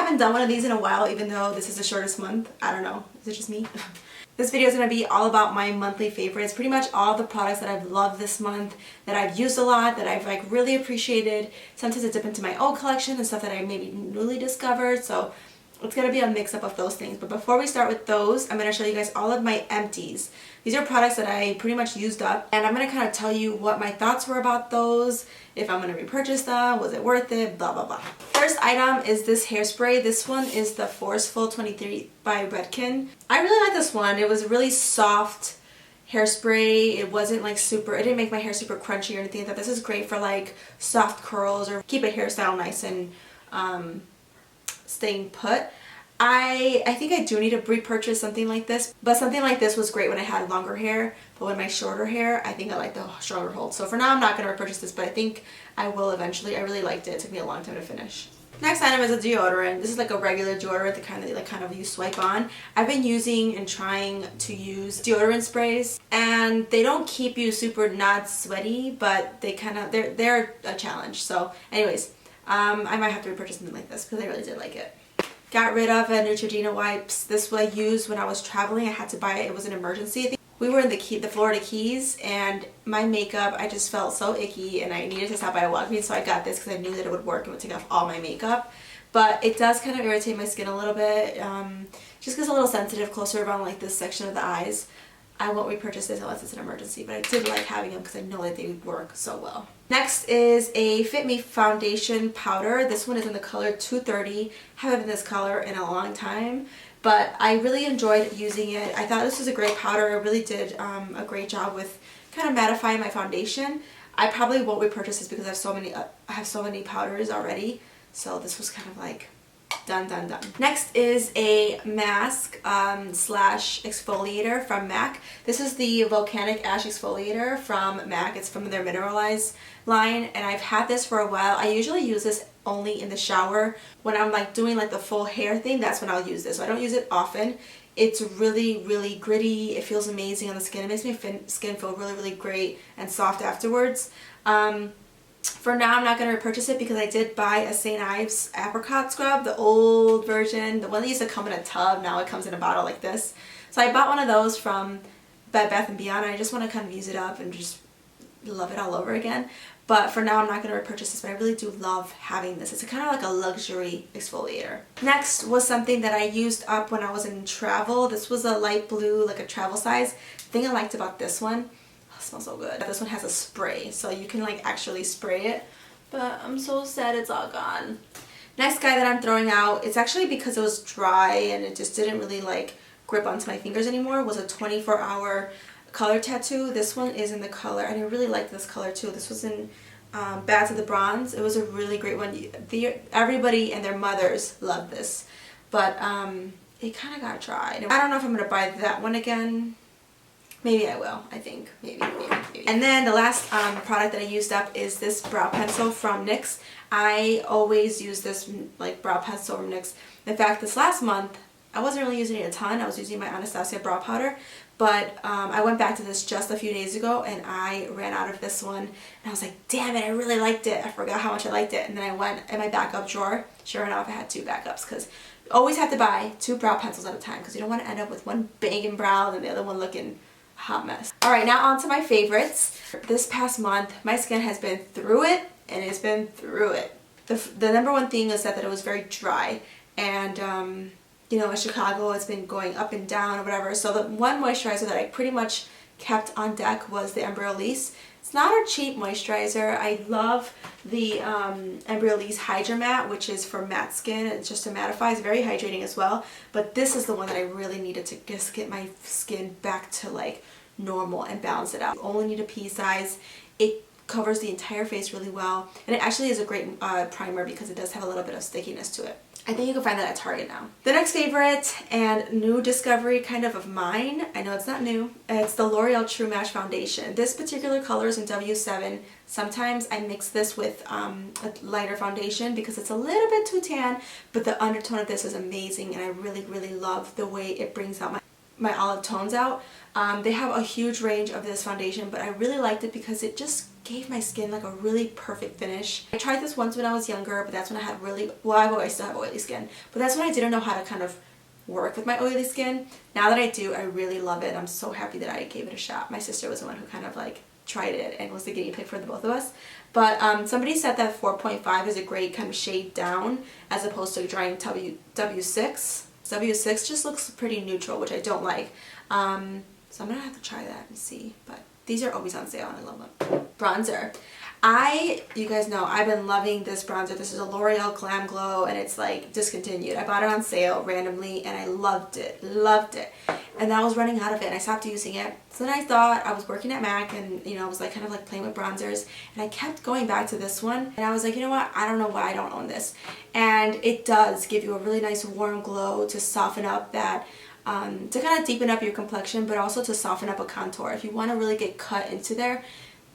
haven't done one of these in a while, even though this is the shortest month. I don't know. Is it just me? This video is going to be all about my monthly favorites. Pretty much all the products that I've loved this month, that I've used a lot, that I've like really appreciated. Sometimes I dip into my old collection and stuff that I maybe newly discovered. So it's going to be a mix-up of those things. But before we start with those, I'm going to show you guys all of my empties. These are products that I pretty much used up. And I'm going to kind of tell you what my thoughts were about those, if I'm going to repurchase them, was it worth it, blah, blah, blah. First item is this hairspray. This one is the Forceful 23 by Redken. I really like this one. It was a really soft hairspray. It wasn't like super, it didn't make my hair super crunchy or anything like that. This is great for like soft curls or keep a hairstyle nice and staying put. I think I do need to repurchase something like this, but something like this was great when I had longer hair, but with my shorter hair, I think I like the stronger hold. So for now, I'm not going to repurchase this, but I think I will eventually. I really liked it. It took me a long time to finish. Next item is a deodorant. This is like a regular deodorant, the kind that you swipe on. I've been using and trying to use deodorant sprays, and they don't keep you super not sweaty, but they they're a challenge. So anyways, I might have to repurchase something like this because I really did like it. Got rid of a Nuetrogena Wipes. This was I used when I was traveling. I had to buy it. It was an emergency. I think we were in the Florida Keys, and my makeup, I just felt so icky and I needed to stop by a Walgreens, so I got this because I knew that it would work. It would take off all my makeup. But it does kind of irritate my skin a little bit. Just gets a little sensitive closer around like this section of the eyes. I won't repurchase this unless it's an emergency, but I did like having them because I know that they work so well. Next is a Fit Me foundation powder. This one is in the color 230. Haven't been this color in a long time, but I really enjoyed using it. I thought this was a great powder. It really did a great job with kind of mattifying my foundation. I probably won't repurchase this because I have so many powders already. So this was kind of like done. Next is a mask slash exfoliator from MAC. This is the Volcanic Ash Exfoliator from MAC. It's from their Mineralize line, and I've had this for a while. I usually use this only in the shower. When I'm like doing like the full hair thing, that's when I'll use this. So I don't use it often. It's really, really gritty. It feels amazing on the skin. It makes my skin feel really, really great and soft afterwards. For now, I'm not going to repurchase it because I did buy a St. Ives apricot scrub, the old version, the one that used to come in a tub. Now it comes in a bottle like this. So I bought one of those from Bed Bath & Beyond, and I just want to kind of use it up and just love it all over again. But for now, I'm not going to repurchase this, but I really do love having this. It's kind of like a luxury exfoliator. Next was something that I used up when I was in travel. This was a light blue, like a travel size. The thing I liked about this one, it smells so good. This one has a spray, so you can like actually spray it. But I'm so sad it's all gone. Next guy that I'm throwing out, it's actually because it was dry and it just didn't really like grip onto my fingers anymore, was a 24-hour color tattoo. This one is in the color, and I really like this color too. This was in Bad to the Bronze. It was a really great one. Everybody and their mothers loved this, but it kind of got dry. I don't know if I'm going to buy that one again. Maybe I will, I think. Maybe. And then the last product that I used up is this brow pencil from NYX. I always use this like brow pencil from NYX. In fact, this last month, I wasn't really using it a ton. I was using my Anastasia brow powder. But I went back to this just a few days ago and I ran out of this one. And I was like, damn it, I really liked it. I forgot how much I liked it. And then I went in my backup drawer. Sure enough, I had 2 backups because you always have to buy 2 brow pencils at a time because you don't want to end up with one banging brow and the other one looking hot mess. Alright, now on to my favorites. This past month, my skin has been through it, and it's been through it. The number one thing is that it was very dry, and you know, in Chicago it's been going up and down or whatever. So the one moisturizer that I pretty much kept on deck was the Embryolisse. It's not a cheap moisturizer. I love the Embryolisse Hydra Matte, which is for matte skin. It's just to mattify. It's very hydrating as well. But this is the one that I really needed to just get my skin back to like normal and balance it out. You only need a pea size. It covers the entire face really well. And it actually is a great primer because it does have a little bit of stickiness to it. I think you can find that at Target now. The next favorite and new discovery kind of mine, I know it's not new, it's the Loreal True Match foundation. This particular color is in W7. Sometimes I mix this with a lighter foundation because it's a little bit too tan, but the undertone of this is amazing and I really, really love the way it brings out my olive tones out. They have a huge range of this foundation, but I really liked it because it just gave my skin like a really perfect finish. I tried this once when I was younger, but that's when I had really, well, I still have oily skin, but that's when I didn't know how to kind of work with my oily skin. Now that I do, I really love it. I'm so happy that I gave it a shot. My sister was the one who kind of like tried it and was the guinea pig for the both of us. But somebody said that 4.5 is a great kind of shade down as opposed to trying W6. W6 just looks pretty neutral, which I don't like. So I'm gonna have to try that and see. But these are always on sale and I love them. Bronzer. You guys know I've been loving this bronzer. This is a L'Oreal Glam Glow and it's like discontinued. I bought it on sale randomly and I loved it, and then I was running out of it and I stopped using it. So then I thought, I was working at MAC and you know, I was like kind of like playing with bronzers and I kept going back to this one and I was like, you know what, I don't know why I don't own this. And it does give you a really nice warm glow to soften up that to kind of deepen up your complexion, but also to soften up a contour. If you want to really get cut into there,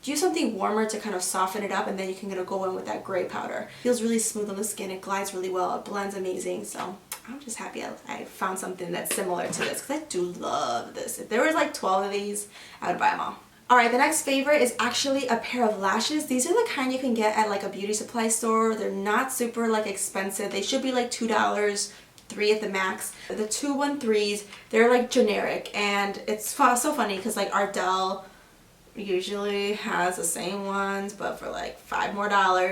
use something warmer to kind of soften it up, and then you can go in with that gray powder. It feels really smooth on the skin, it glides really well, it blends amazing, so I'm just happy I found something that's similar to this, because I do love this. If there was like 12 of these, I would buy them all. Alright, the next favorite is actually a pair of lashes. These are the kind you can get at like a beauty supply store. They're not super like expensive. They should be like $2, $3 at the max. The 213s, they're like generic, and it's so funny because like Ardell usually has the same ones but for like $5 more.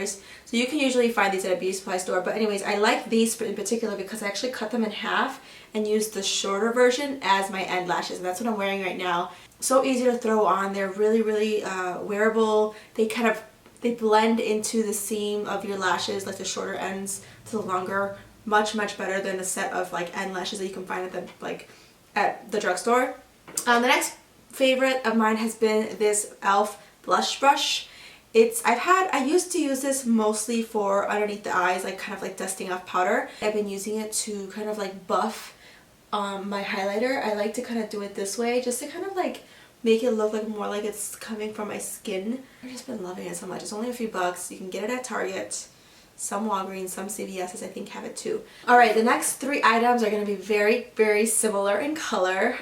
So you can usually find these at a beauty supply store. But anyways, I like these in particular because I actually cut them in half and used the shorter version as my end lashes, and that's what I'm wearing right now. So easy to throw on. They're really wearable. They blend into the seam of your lashes, like the shorter ends to the longer, much better than a set of like end lashes that you can find at the drugstore. The next favorite of mine has been this e.l.f. blush brush. I used to use this mostly for underneath the eyes, like kind of like dusting off powder. I've been using it to kind of like buff my highlighter. I like to kind of do it this way just to kind of like make it look like more like it's coming from my skin. I've just been loving it so much. It's only a few bucks. You can get it at Target. Some Walgreens, some CVS's I think have it too. Alright, the next three items are going to be very similar in color.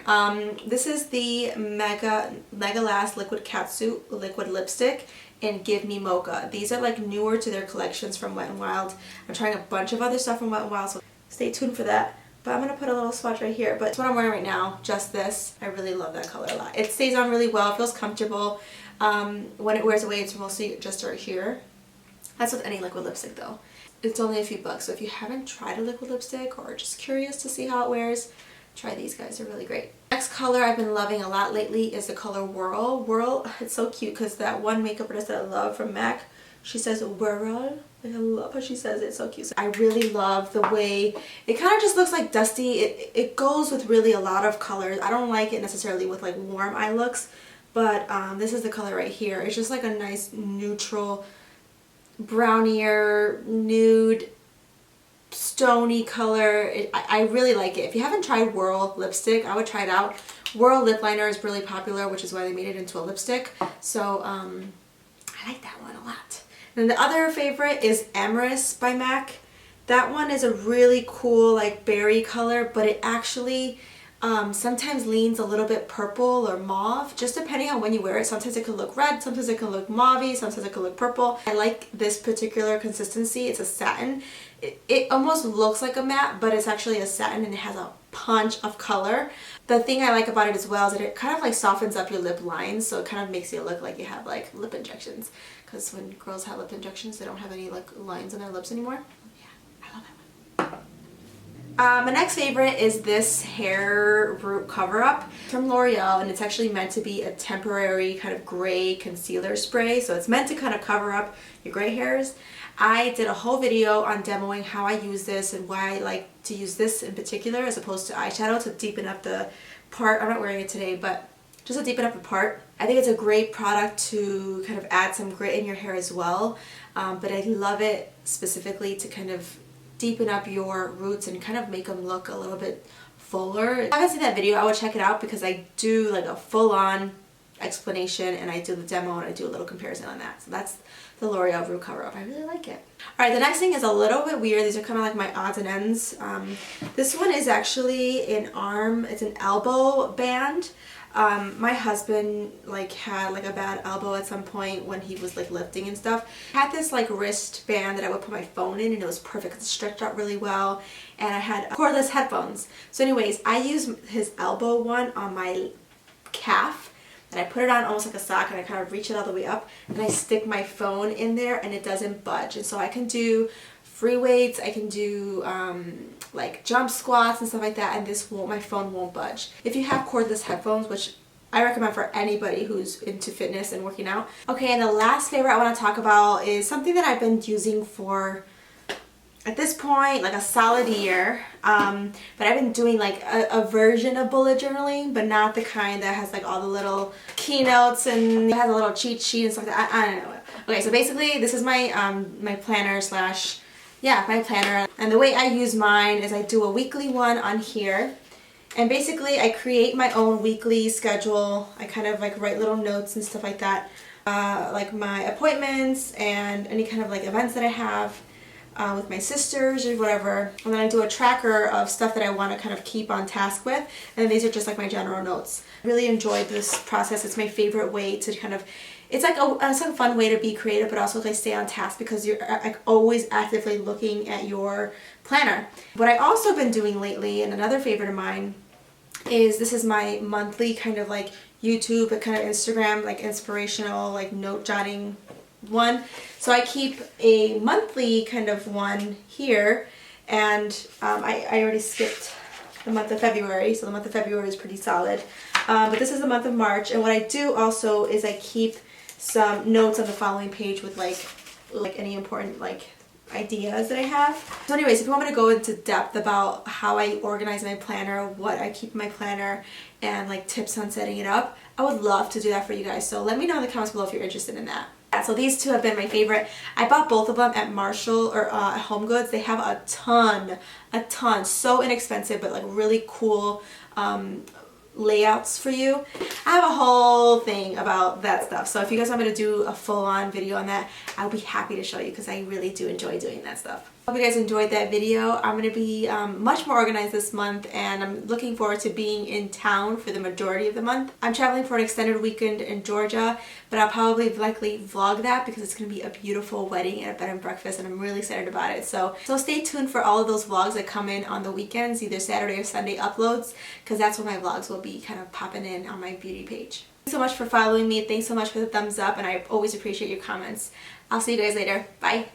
This is the Mega Last Liquid Catsuit Liquid Lipstick in Give Me Mocha. These are like newer to their collections from Wet n Wild. I'm trying a bunch of other stuff from Wet n Wild, so stay tuned for that. But I'm going to put a little swatch right here. But it's what I'm wearing right now, just this. I really love that color a lot. It stays on really well, it feels comfortable. When it wears away, it's mostly just right here. That's with any liquid lipstick though. It's only a few bucks, so if you haven't tried a liquid lipstick or just curious to see how it wears, try these guys, they're really great. Next color I've been loving a lot lately is the color Whirl. Whirl, it's so cute because that one makeup artist that I love from MAC, she says Whirl. Like, I love how she says it, it's so cute. So I really love the way it kind of just looks like dusty. It goes with really a lot of colors. I don't like it necessarily with like warm eye looks, but this is the color right here. It's just like a nice neutral brownier, nude, stony color. I really like it. If you haven't tried Whirl lipstick, I would try it out. Whirl lip liner is really popular, which is why they made it into a lipstick. So I like that one a lot. And the other favorite is Amorous by MAC. That one is a really cool like berry color, but it actually sometimes leans a little bit purple or mauve, just depending on when you wear it. Sometimes it can look red, sometimes it can look mauve-y, sometimes it can look purple. I like this particular consistency. It's a satin. It almost looks like a matte, but it's actually a satin and it has a punch of color. The thing I like about it as well is that it kind of like softens up your lip lines, so it kind of makes you look like you have like lip injections, because when girls have lip injections they don't have any like lines on their lips anymore. Yeah, I love that one. My next favorite is this hair root cover-up from L'Oreal, and it's actually meant to be a temporary kind of gray concealer spray, so it's meant to kind of cover up your gray hairs. I did a whole video on demoing how I use this and why I like to use this in particular as opposed to eyeshadow to deepen up the part. I'm not wearing it today, but just to deepen up the part. I think it's a great product to kind of add some grit in your hair as well, but I love it specifically to kind of deepen up your roots and kind of make them look a little bit fuller. If you haven't seen that video, I would check it out because I do like a full-on explanation and I do the demo and I do a little comparison on that. So that's the L'Oreal Root Cover Up. I really like it. Alright, the next thing is a little bit weird. These are kind of like my odds and ends. This one is actually an arm, it's an elbow band. My husband like had like a bad elbow at some point when he was like lifting and stuff. I had this like wristband that I would put my phone in, and it was perfect. It stretched out really well, and I had cordless headphones. So anyways, I use his elbow one on my calf, and I put it on almost like a sock, and I kind of reach it all the way up, and I stick my phone in there, and it doesn't budge. And so I can do free weights, I can do like jump squats and stuff like that, and my phone won't budge. If you have cordless headphones, which I recommend for anybody who's into fitness and working out. Okay, and the last favorite I want to talk about is something that I've been using for, at this point, like a solid year. But I've been doing like a version of bullet journaling, but not the kind that has like all the little keynotes and it has a little cheat sheet and stuff like that. I don't know. Okay, so basically this is my my planner slash, yeah, my planner. And the way I use mine is I do a weekly one on here. And basically I create my own weekly schedule. I kind of like write little notes and stuff like that. Like my appointments and any kind of like events that I have with my sisters or whatever. And then I do a tracker of stuff that I want to kind of keep on task with. And these are just like my general notes. I really enjoyed this process. It's my favorite way to kind of, it's like a fun way to be creative, but also like stay on task because you're like always actively looking at your planner. What I also been doing lately, and another favorite of mine, is this is my monthly kind of like YouTube, but kind of Instagram, like inspirational, like note jotting one. So I keep a monthly kind of one here, and I already skipped the month of February, so the month of February is pretty solid. But this is the month of March, and what I do also is I keep some notes on the following page with like any important like ideas that I have. So anyways, if you want me to go into depth about how I organize my planner, what I keep in my planner, and like tips on setting it up, I would love to do that for you guys. So let me know in the comments below if you're interested in that. Yeah, so these two have been my favorite. I bought both of them at Marshall or Home Goods. They have a ton, so inexpensive, but like really cool layouts for you. I have a whole thing about that stuff, so if you guys want me to do a full-on video on that, I'll be happy to show you because I really do enjoy doing that stuff. Hope you guys enjoyed that video. I'm going to be much more organized this month, and I'm looking forward to being in town for the majority of the month. I'm traveling for an extended weekend in Georgia, but I'll probably likely vlog that because it's going to be a beautiful wedding and a bed and breakfast, and I'm really excited about it. So stay tuned for all of those vlogs that come in on the weekends, either Saturday or Sunday uploads, because that's when my vlogs will be kind of popping in on my beauty page. Thanks so much for following me. Thanks so much for the thumbs up, and I always appreciate your comments. I'll see you guys later. Bye.